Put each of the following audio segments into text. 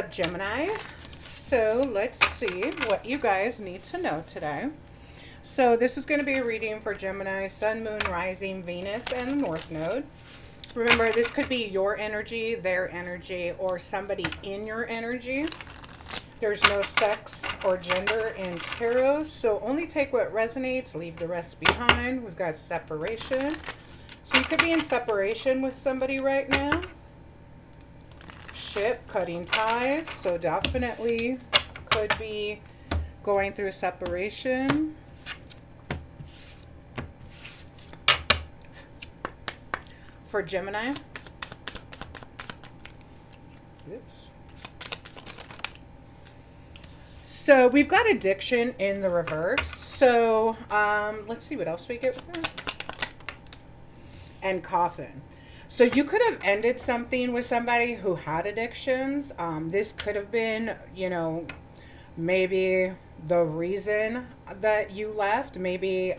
up, Gemini? So let's see what you guys need to know today. So this is going to be a reading for Gemini, Sun, Moon, Rising, Venus, and the North Node. Remember, this could be your energy, their energy, or somebody in your energy. There's no sex or gender in tarot, so only take what resonates, leave the rest behind. We've got separation. So you could be in separation with somebody right now. Ship, cutting ties, so definitely could be going through separation. For Gemini. Oops. So we've got addiction in the reverse. So let's see what else we get here. And coffin. So you could have ended something with somebody who had addictions. This could have been, you know, maybe the reason that you left. Maybe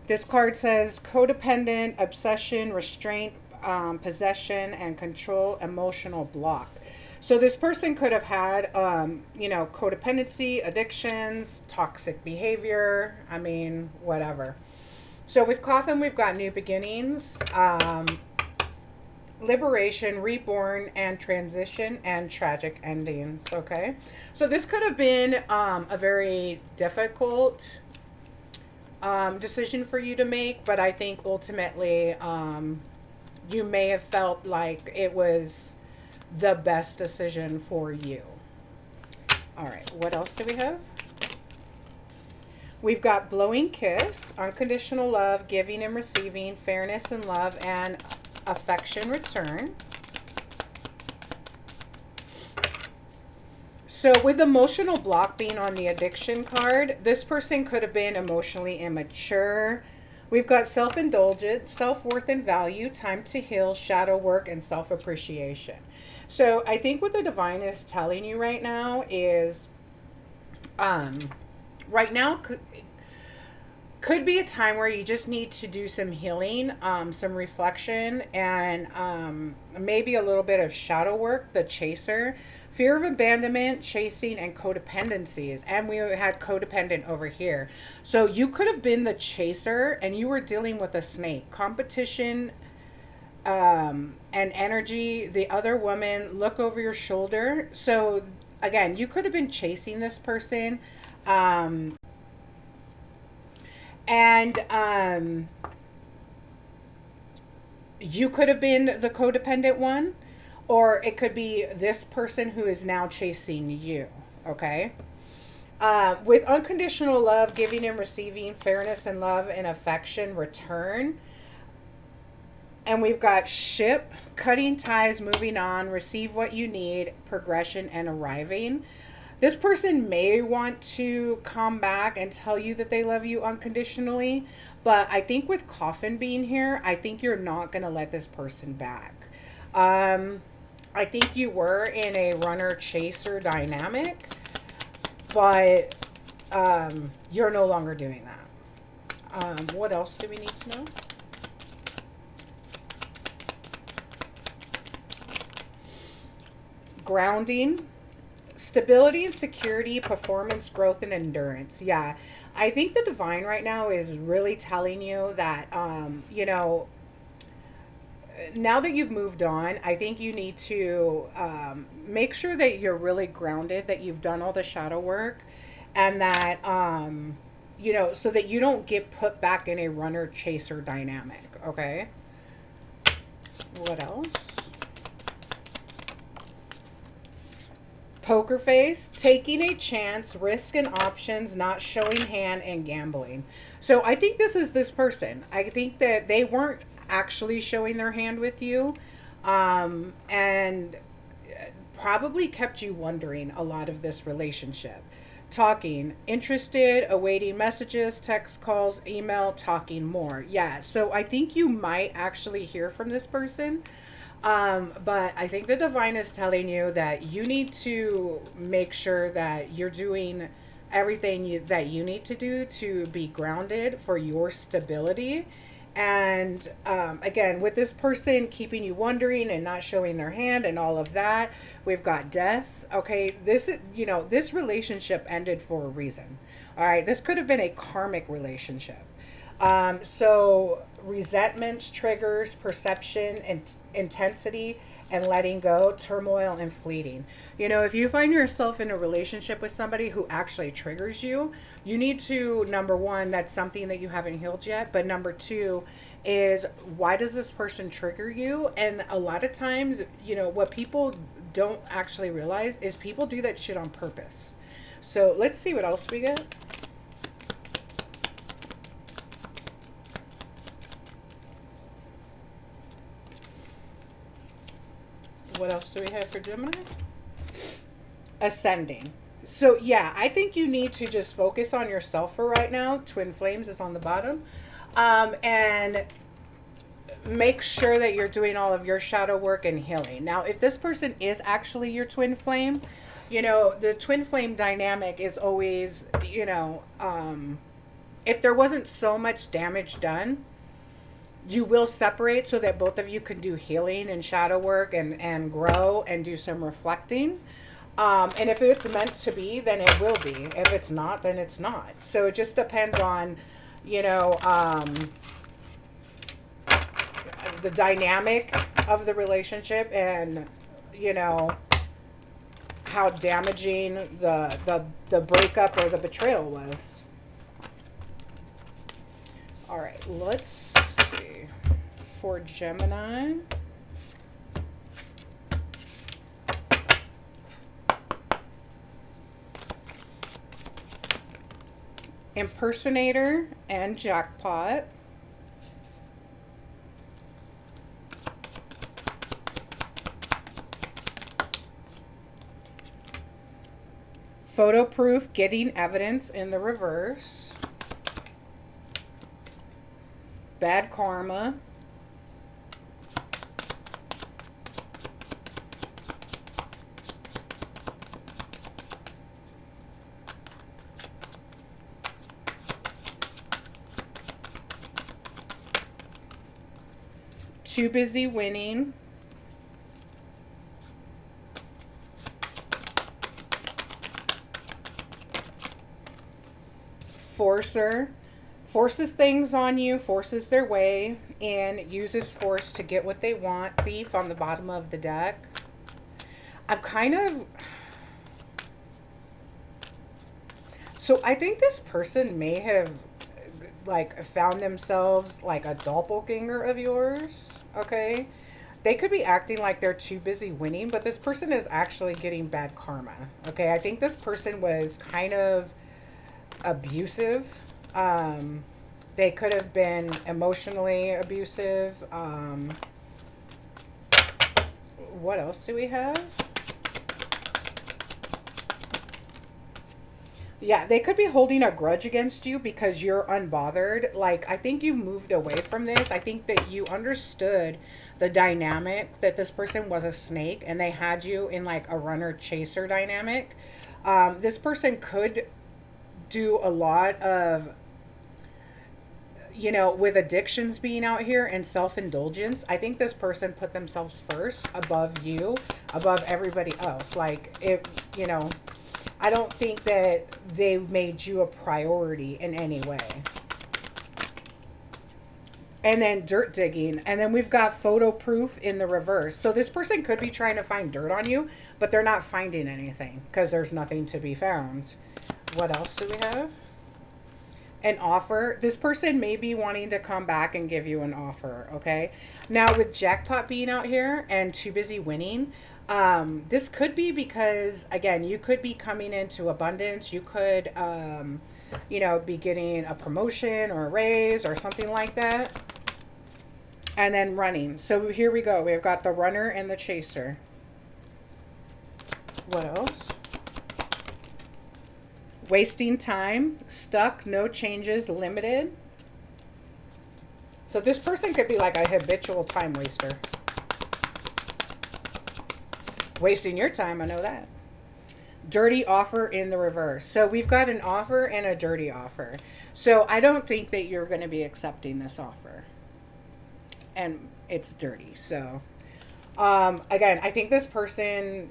this card says codependent, obsession, restraint, possession, and control, emotional block. So this person could have had, you know, codependency, addictions, toxic behavior. I mean, whatever. So with coffin, we've got new beginnings, liberation, reborn, and transition, and tragic endings. Okay. So this could have been a very difficult decision for you to make, but I think ultimately you may have felt like it was the best decision for you. All right, what else do we have? We've got blowing kiss, unconditional love, giving and receiving, fairness and love, and affection return. So with emotional block being on the addiction card, this person could have been emotionally immature. We've got self-indulgence, self-worth and value, time to heal, shadow work, and self-appreciation. So I think what the divine is telling you right now is, right now could be a time where you just need to do some healing, some reflection, and maybe a little bit of shadow work, the chaser. Fear of abandonment, chasing, and codependencies. And we had codependent over here. So you could have been the chaser and you were dealing with a snake. Competition and energy. The other woman, look over your shoulder. So again, you could have been chasing this person. You could have been the codependent one. Or it could be this person who is now chasing you, okay? With unconditional love, giving and receiving, fairness and love and affection return. And we've got ship, cutting ties, moving on, receive what you need, progression, and arriving. This person may want to come back and tell you that they love you unconditionally. But I think with coffin being here, I think you're not going to let this person back. I think you were in a runner-chaser dynamic, but you're no longer doing that. What else do we need to know? Grounding, stability and security, performance, growth, and endurance. Yeah, I think the divine right now is really telling you that, you know, now that you've moved on, I think you need to make sure that you're really grounded, that you've done all the shadow work, and that, you know, so that you don't get put back in a runner-chaser dynamic, okay? What else? Poker face, taking a chance, risk and options, not showing hand, and gambling. So I think this is this person. I think that they weren't actually showing their hand with you, and probably kept you wondering a lot of this relationship. Talking, interested, awaiting messages, text calls, email, talking more. Yeah, so I think you might actually hear from this person, but I think the divine is telling you that you need to make sure that you're doing everything that you need to do to be grounded for your stability And again, with this person keeping you wondering and not showing their hand and all of that, we've got death. Okay, this is, you know, this relationship ended for a reason. All right, this could have been a karmic relationship. So resentments, triggers, perception, and intensity, and letting go, turmoil, and fleeting. You know, if you find yourself in a relationship with somebody who actually triggers you, you need to, number one, that's something that you haven't healed yet. But number two is, why does this person trigger you? And a lot of times, you know, what people don't actually realize is people do that shit on purpose. So let's see what else we get. What else do we have for Gemini? Ascending. So yeah, I think you need to just focus on yourself for right now. Twin flames is on the bottom. And make sure that you're doing all of your shadow work and healing. Now, if this person is actually your twin flame, you know, the twin flame dynamic is always, you know, if there wasn't so much damage done, you will separate so that both of you can do healing and shadow work and grow and do some reflecting. And if it's meant to be, then it will be. If it's not, then it's not. So it just depends on, you know, the dynamic of the relationship and, you know, how damaging the breakup or the betrayal was. All right, let's see. For Gemini, impersonator and jackpot. Photo proof, getting evidence in the reverse. Bad karma. Too busy winning. Forcer. Forces things on you, forces their way, and uses force to get what they want. Thief on the bottom of the deck. I'm kind of... So I think this person may have, like, found themselves, like, a doppelganger of yours, okay? They could be acting like they're too busy winning, but this person is actually getting bad karma, okay? I think this person was kind of abusive. They could have been emotionally abusive. What else do we have? Yeah, they could be holding a grudge against you because you're unbothered. Like, I think you moved away from this. I think that you understood the dynamic that this person was a snake and they had you in like a runner chaser dynamic. This person could do a lot of, you know, with addictions being out here and self-indulgence. I think this person put themselves first above you, above everybody else. Like, if, you know, I don't think that they made you a priority in any way. And then dirt digging. And then we've got photo proof in the reverse. So this person could be trying to find dirt on you, but they're not finding anything because there's nothing to be found. What else do we have? An offer. This person may be wanting to come back and give you an offer, okay? Now, with jackpot being out here and too busy winning, this could be because, again, you could be coming into abundance. You could, you know, be getting a promotion or a raise or something like that. And then running. So here we go. We've got the runner and the chaser. What else? Wasting time, stuck, no changes, limited. So this person could be like a habitual time waster. Wasting your time, I know that. Dirty offer in the reverse. So we've got an offer and a dirty offer. So I don't think that you're going to be accepting this offer. and it's dirty. So again, I think this person,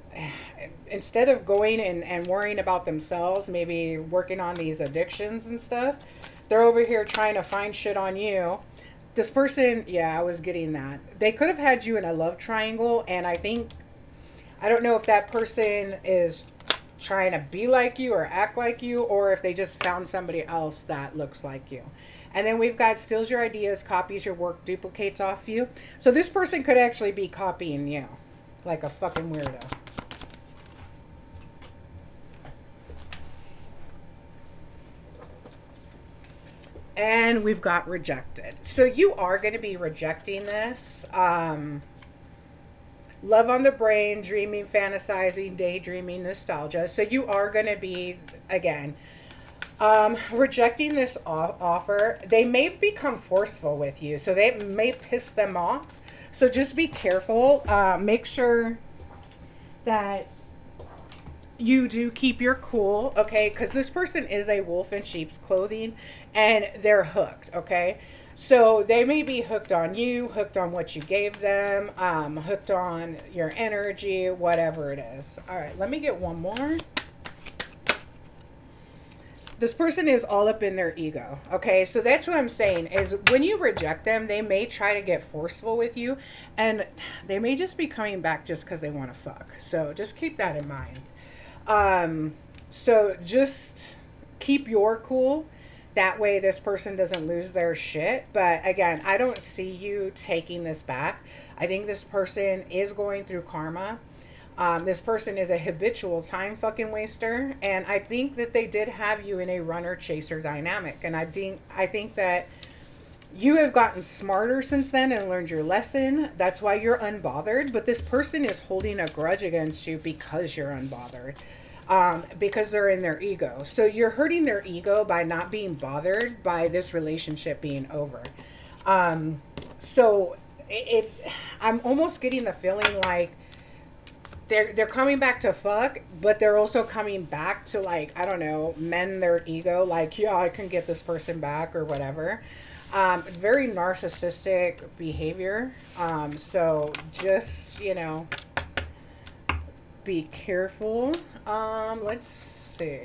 instead of going and worrying about themselves, maybe working on these addictions and stuff, they're over here trying to find shit on you. This person, yeah, I was getting that. They could have had you in a love triangle, and I don't know if that person is trying to be like you or act like you, or if they just found somebody else that looks like you. And then we've got steals your ideas, copies your work, duplicates off you. So this person could actually be copying you like a fucking weirdo. And we've got rejected. So you are going to be rejecting this. Love on the brain, dreaming, fantasizing, daydreaming, nostalgia. So you are going to be, again, rejecting this offer. They may become forceful with you, so they may piss them off. So just be careful. Make sure that you do keep your cool, okay? Because this person is a wolf in sheep's clothing, and they're hooked, okay? So they may be hooked on you, hooked on what you gave them, hooked on your energy, whatever it is. All right, let me get one more. This person is all up in their ego, okay? So that's what I'm saying, is when you reject them, they may try to get forceful with you, and they may just be coming back just because they want to fuck. So just keep that in mind. So just keep your cool. That way this person doesn't lose their shit. But again, I don't see you taking this back. I think this person is going through karma. This person is a habitual time fucking waster. And I think that they did have you in a runner chaser dynamic. And I think that you have gotten smarter since then and learned your lesson. That's why you're unbothered. But this person is holding a grudge against you because you're unbothered. Because they're in their ego. So you're hurting their ego by not being bothered by this relationship being over. So I'm almost getting the feeling like they're coming back to fuck, but they're also coming back to, like, I don't know, mend their ego. Like, yeah, I can get this person back or whatever. Very narcissistic behavior. So just, you know, be careful. Let's see.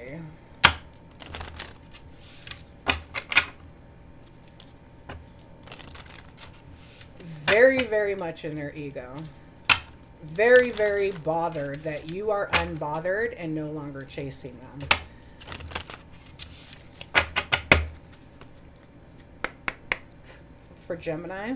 Very, very much in their ego. Very, very bothered that you are unbothered and no longer chasing them. For Gemini.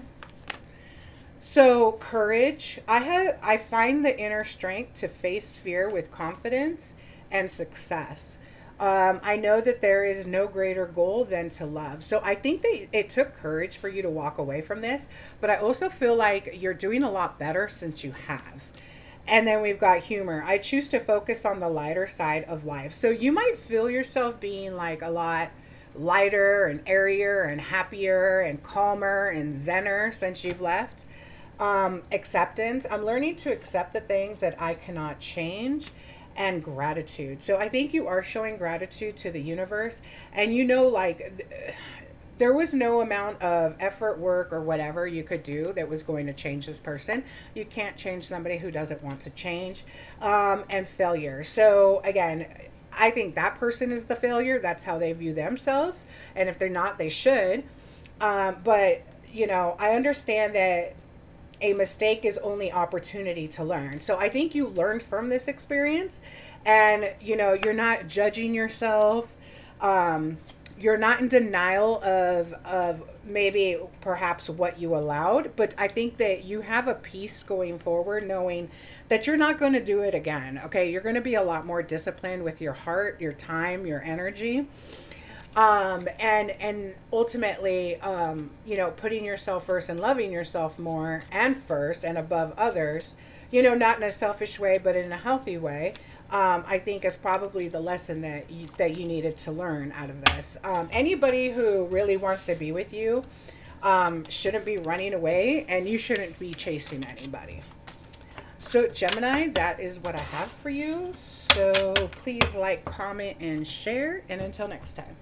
So courage. I find the inner strength to face fear with confidence and success. I know that there is no greater goal than to love. So I think that it took courage for you to walk away from this, but I also feel like you're doing a lot better since you have. And then we've got humor. I choose to focus on the lighter side of life. So you might feel yourself being like a lot lighter and airier and happier and calmer and zenner since you've left. Acceptance. I'm learning to accept the things that I cannot change, and gratitude. So I think you are showing gratitude to the universe, and you know, like, there was no amount of effort, work, or whatever you could do that was going to change this person. You can't change somebody who doesn't want to change. And failure. So again, I think that person is the failure. That's how they view themselves. And if they're not, they should. But, you know, I understand that a mistake is only opportunity to learn. So I think you learned from this experience, and, you know, you're not judging yourself. You're not in denial of maybe perhaps what you allowed, but I think that you have a peace going forward, knowing that you're not going to do it again. Okay. You're going to be a lot more disciplined with your heart, your time, your energy. And ultimately, you know, putting yourself first and loving yourself more and first and above others, you know, not in a selfish way, but in a healthy way, I think is probably the lesson that you needed to learn out of this. Anybody who really wants to be with you, shouldn't be running away, and you shouldn't be chasing anybody. So Gemini, that is what I have for you. So please like, comment, and share. And until next time.